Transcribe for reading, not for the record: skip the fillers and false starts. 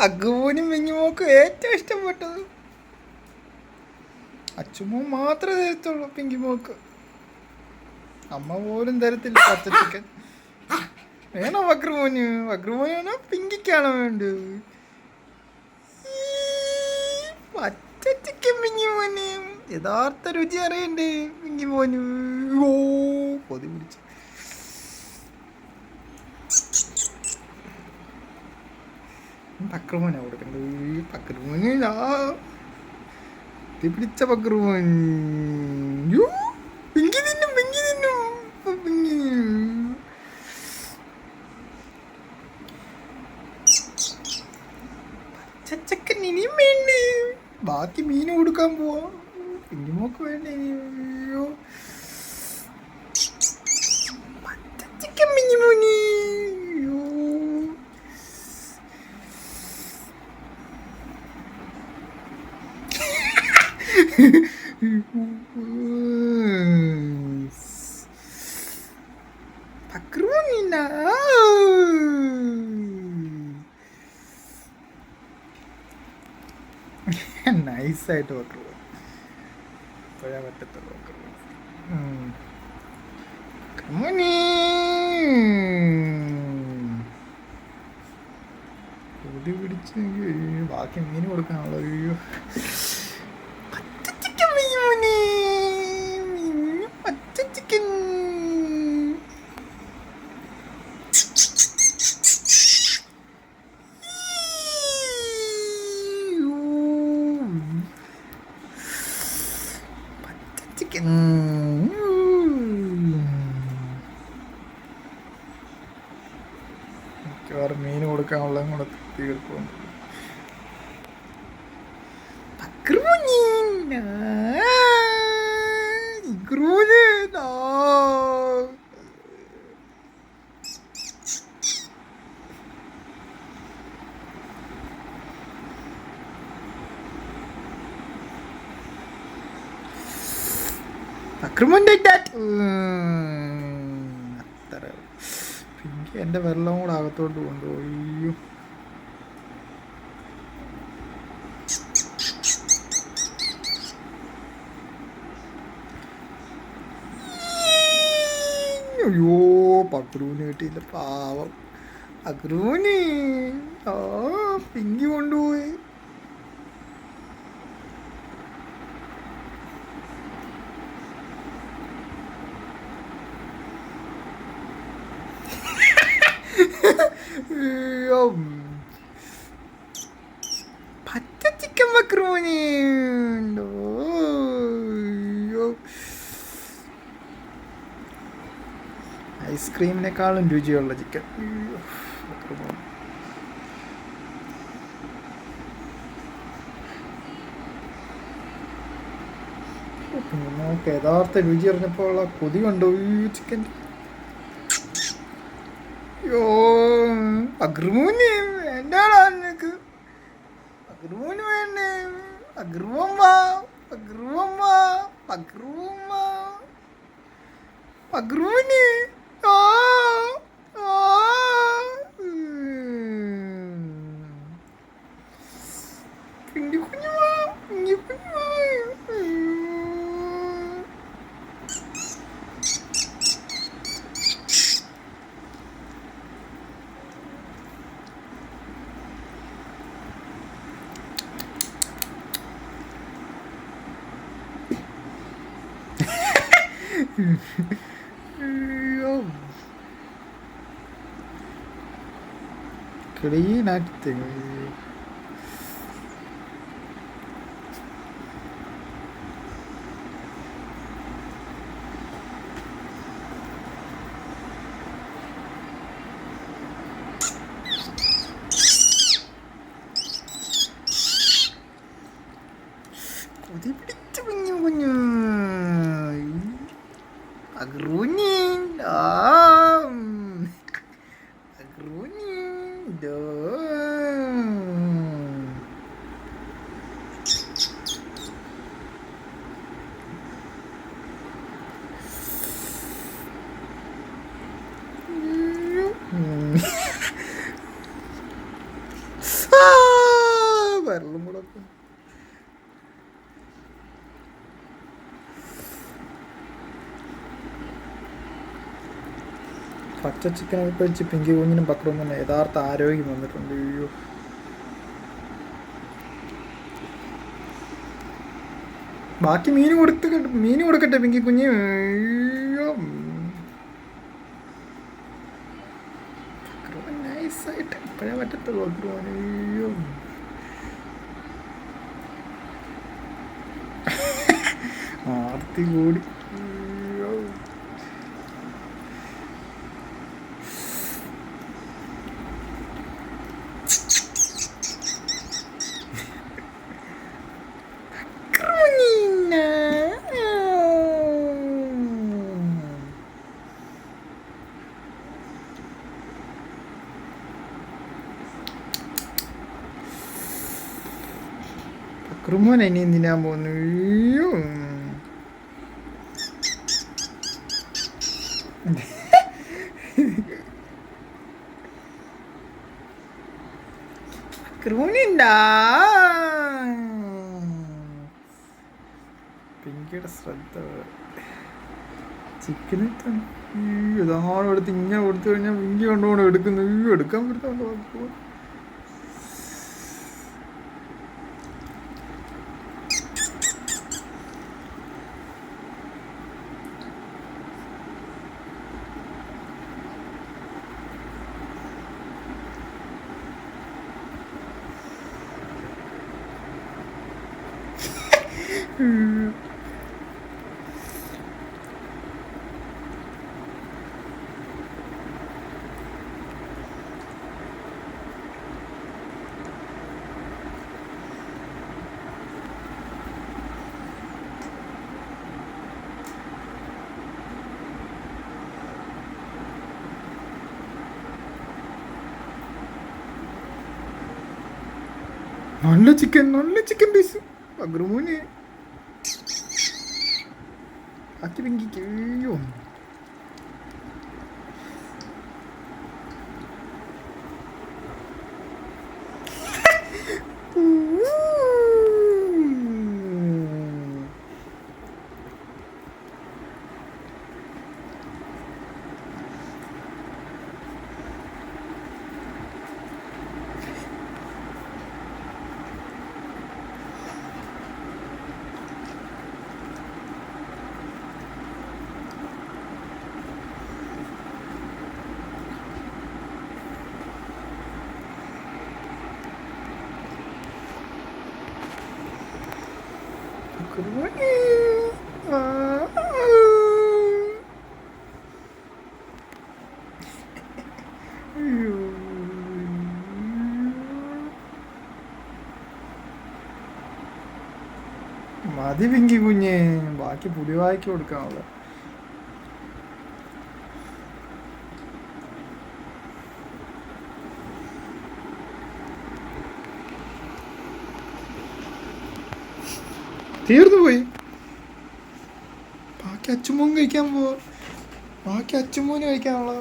അഗ്ഗുവിനും മിങ്ങിമോക്കും ഏറ്റവും ഇഷ്ടപ്പെട്ടത്. അച്ചുമോ മാത്രമേ തരത്തുള്ളൂ പിങ്കിമോക്ക്. അമ്മ പോലും തരത്തില്ല പച്ച ചിക്കൻ. വേണോ വക്രമോന്? വക്രമോനാണോ പിങ്കിക്കാണോ വേണ്ടത്? പച്ച ചിക്കൻ പിങ്കിമോന് യഥാർത്ഥ രുചി അറിയണ്ടേ പിങ്കിമോന്? ഓ കൊതി പിടിച്ചു. പക്രമോനാ കൊടുക്കണ്ടത്. പക്രമോന് പിടിച്ച പക്രമോൻ. പിങ്കി തിന്നും പിങ്കി തിന്നും പിങ്കി. പച്ചക്കൻ ഇനിയും വേണ്ടേ? ബാക്കി മീൻ കൊടുക്കാൻ പോവാ. പിങ്കിമോക്ക് വേണ്ടേ? പച്ചക്കൻ പിങ്കിമോനി. പക്രമോനിന്നാ നൈസായിട്ട് വക്രമോൻ. ഇപ്പോഴാ പറ്റത്തുള്ളൂ വക്രമോൻ. വക്രമോനി കൊതി പിടിച്ച് ബാക്കി മീൻ കൊടുക്കാനുള്ള. അയ്യോ പച്ച ചിക്കൻ മീൻ. പച്ച ചിക്കൻ. ചിക്കൻ മിക്കവാറും മീൻ കൊടുക്കാനുള്ള കൂടെ തീർക്കും. അത്ര പിങ്കി എൻ്റെ വെള്ളം കൂടെ അകത്തോട്ട് കൊണ്ടുപോയി. അയ്യോ പക്രൂന് കിട്ടിയില്ല പാവം. അക്രൂന് പിങ്കി കൊണ്ടുപോയി. പച്ച ചിക്കൻ മക്രോണി. ഐസ്ക്രീമിനേക്കാളും രുചിയുള്ള ചിക്കൻ. നമുക്ക് യഥാർത്ഥ രുചി അറിഞ്ഞപ്പോൾ ഉള്ള കൊതി കണ്ടു ചിക്കൻ. അയ്യോ അഗ്രൂന് വേണ്ടാടാ നിനക്ക്. അഗ്രൂന് വേണ്ടേ? അഗ്രൂവം വാ അഗ്രൂവം വാ അഗ്രൂവം വാ അഗ്രൂന്. പിണ്ടി കുഞ്ഞു വാ പിണ്ടി കുഞ്ഞു വാ. Clean acting. കൊതി പിടിച്ച കുഞ്ഞു കുഞ്ഞു അഗ്രൂനിൻ. Ah! പച്ച ചിക്കനൊക്കെ കഴിച്ച് പിങ്കി കുഞ്ഞിനും പക്രവും തന്നെ യഥാർത്ഥ ആരോഗ്യം വന്നിട്ടുണ്ട്. അയ്യോ, ബാക്കി മീൻ കൊടുക്കട്ടെ പിങ്കി കുഞ്ഞ്. അയ്യോ, നൈസായിട്ട് ഇപ്പോഴേ പറ്റത്തുള്ളൂ പക്രുവാൻ. അയ്യോ, ആർത്തി കൂടി. അയ്യോ, പക്രുമോൻ ഇനി എന്തിനാ പോകുന്നു? അയ്യോ, പക്രുമോനുണ്ടാ പിങ്കിയുടെ ശ്രദ്ധ ചിക്കന് ഇതാണ് എടുത്ത് ഇങ്ങനെ കൊടുത്തു കഴിഞ്ഞാൽ പിങ്കി കൊണ്ടുപോകണം എടുക്കുന്നു. എടുക്കാൻ പറ്റുന്നുണ്ടോ? നല്ല ചിക്കൻ പീസ് പക്രുമോന് ആക്കി പിങ്കിക്ക്. അയ്യോ, മതി പിങ്കി കുഞ്ഞ്, ബാക്കി പുലിവായ്ക്ക് കൊടുക്കാനുള്ള. തീർന്നു പോയി. ബാക്കി അച്ചുമോൻ കഴിക്കാൻ പോവാ. ബാക്കി അച്ചുമോന് കഴിക്കാനുള്ള.